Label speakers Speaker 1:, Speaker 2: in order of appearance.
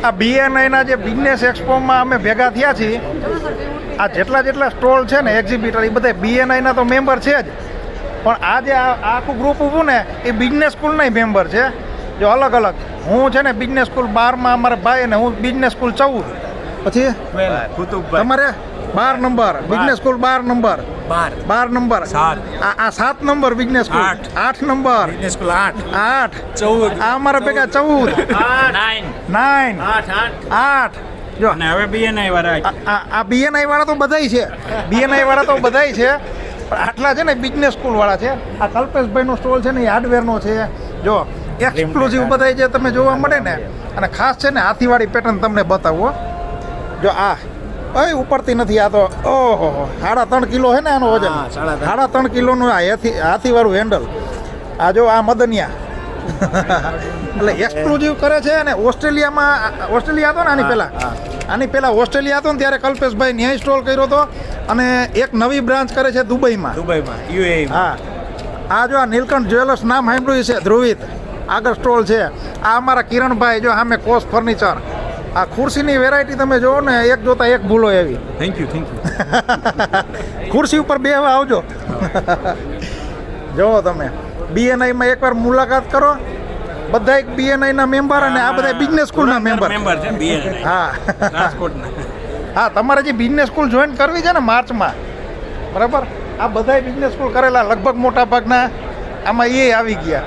Speaker 1: આ BNIના જે બિઝનેસ એક્સપોમાં અમે ભેગા થયા છીએ, આ જેટલા સ્ટોલ છે ને એક્ઝિબિટર, એ બધા BNIના તો મેમ્બર છે જ, પણ આ જે આખું ગ્રુપ ઊભું ને એ બિઝનેસ સ્કૂલના મેમ્બર છે. જો અલગ અલગ, હું છે ને બિઝનેસ સ્કૂલ 12માં અમારા ભાઈ અને હું બિઝનેસ સ્કૂલ 14, પછી તમારે 12 number business school, 12 number 12 number, આ 7 number business school, 8 number business school, 8 14, આ અમારા ભેગા 14 9 8. જો
Speaker 2: અને હવે BNI વાળા,
Speaker 1: આ BNI વાળા તો બધાય છે, BNI વાળા તો બધાય છે, પણ આટલા છે ને બિઝનેસ સ્કૂલ વાળા છે. આ કલ્પેશભાઈનો સ્ટોલ છે ને એ હાર્ડવેરનો છે. જો એક્સક્લુઝિવ બધાય જે તમે જોવા મળે ને, અને ખાસ છે ને હાથીવાળી પેટર્ન તમને બતાવો. જો આ ઉપરથી નથી, આ તો ઓહો 3.5 કિલો છે ને આનો વજન, 3.5 કિલોનું આ હાથીવાળું હેન્ડલ. આ જો આ મદનિયા એટલે એક્સક્લુઝિવ કરે છે. અને ઓસ્ટ્રેલિયા હતો ને આની પહેલા ઓસ્ટ્રેલિયા હતો ને ત્યારે કલ્પેશભાઈ ન્યાય સ્ટોલ કર્યો હતો, અને એક નવી બ્રાન્ચ કરે છે દુબઈમાં UAE. હા, આ જો આ નીલકંઠ જ્વેલર્સ નામ સાંભળ્યું છે, ધ્રુવિત આગળ સ્ટોલ છે. આ અમારા કિરણભાઈ, જો સામે કોસ ફર્નિચર. આ ખુરશીની વેરાયટી તમે જોવો ને, એક જોતા એક ભૂલો એવી.
Speaker 2: થેન્ક યુ
Speaker 1: ખુરશી ઉપર બેહવા આવજો. જોવો તમે BNIમાં એકવાર મુલાકાત કરો, બધા એક BNIના મેમ્બર, અને આ બધા બિઝનેસ સ્કૂલના મેમ્બર
Speaker 2: છે BNI.
Speaker 1: હા,
Speaker 2: રાજકોટના.
Speaker 1: હા, તમારે જે બિઝનેસ સ્કૂલ જોઈન કરવી છે ને માર્ચમાં, બરાબર, આ બધા બિઝનેસ સ્કૂલ કરેલા લગભગ મોટા ભાગના આમાં એ આવી ગયા.